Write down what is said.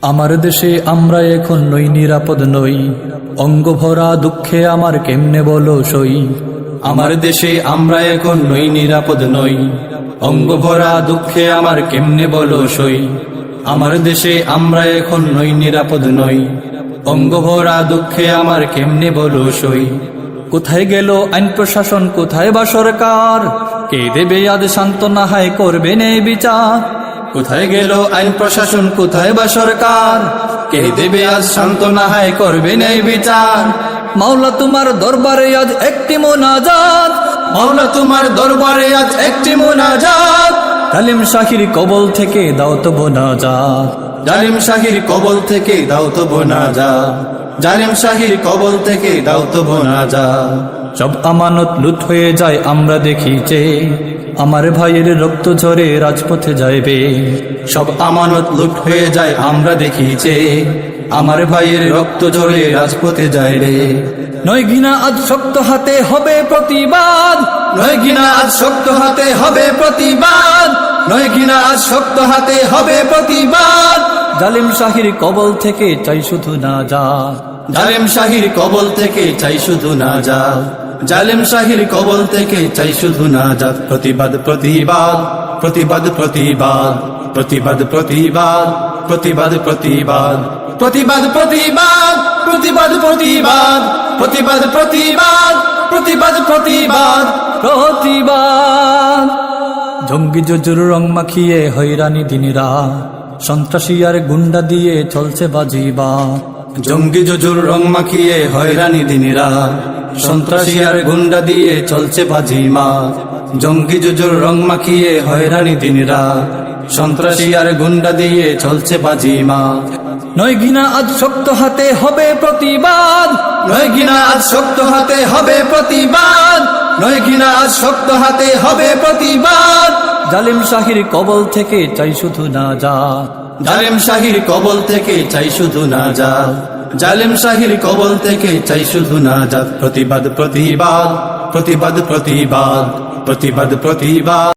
আমার দেশে আমরা এখন নই, নিরাপদ নই, অঙ্গ ভরা দুঃখে আমার কেমনে বলো সই। আমার দেশে আমরা এখন নই, নিরাপদ নই, অঙ্গ ভরা দুঃখে আমার কেমনে বলো সই। আমার দেশে আমরা এখন নই, নিরাপদ নই, অঙ্গ ভরা দুঃখে আমার কেমনে বলো সই। কোথায় গেল আইন প্রশাসন, কোথায় বা সরকার, কে দেবে আজ সান্ত্বনা, হায় করবে নে বিচার। কোথায় গেল আইন প্রশাসন, কোথায় বা সরকার, কে দেবে আজ সান্ত্বনা, হায় করবে নে বিচার। মাওলা তোমার দরবারে আজ একটি মোনাজাত, মাওলা তোমার দরবারে আজ একটি মোনাজাত। জালিম শাহির কবল থেকে দাও তো মোনাজাত, জালিম শাহির কবল থেকে দাও তো মোনাজাত, জালিম শাহির কবল থেকে দাও তো মোনাজাত। সব আমানত লুট হয়ে যায় আমরা দেখিছে, আমার ভাইয়ের রক্ত ঝরে রাজপথে যাইবে। সব আমানত লুট হয়ে যায় আমরা দেখিছে, আমার ভাইয়ের রক্ত ঝরে রাজপথে যাইবে। নয় ঘৃণা আজ শক্ত হাতে হবে প্রতিবাদ, নয় ঘৃণা আজ শক্ত হাতে হবে প্রতিবাদ, নয় ঘৃণা আজ শক্ত হাতে হবে প্রতিবাদ। জালিম শাহির কবল থেকে চাই শুধু নাজাত, জালিম শাহির কবল থেকে চাই শুধু নাজাত, জালিম শাহির কবল থেকে চাই শুধু নাজাত। প্রতিবাদ প্রতিবাদ প্রতিবাদ প্রতিবাদ প্রতিবাদ প্রতিবাদ প্রতিবাদ প্রতিবাদ প্রতিবাদ প্রতিবাদ প্রতিবাদ প্রতিবাদ প্রতিবাদ প্রতিবাদ প্রতিবাদ প্রতিবাদ প্রতিবাদ। জঙ্গি জজুর রং মাখিয়ে হয়রানি দিনেরা, সন্ত্রাসী আর গুন্ডা দিয়ে চলছে বাজিবা। জঙ্গি জজুর রং মাখিয়ে হয়রানি দিনেরা, সন্ত্রাসী আর গুন্ডা দিয়ে চলছে বাজিমা। জঙ্গি জজুর রং মাখিয়ে হয়রানি দিনেরা, সন্ত্রাসী আর গুন্ডা দিয়ে চলছে বাজিমা। নয় ঘৃণা আজ শক্ত হাতে হবে প্রতিবাদ, নয় ঘৃণা আজ শক্ত হাতে হবে প্রতিবাদ, নয় ঘৃণা আজ শক্ত হাতে হবে প্রতিবাদ। জালিম শাহির কবল থেকে চাই শুধু নাজাত, জালিম শাহির কবল থেকে চাই শুধু নাজাত, জালিম শাহির কবল থেকে চাই শুধু নাজাত। প্রতিবাদ প্রতিবাদ প্রতিবাদ প্রতিবাদ প্রতিবাদ প্রতিবাদ।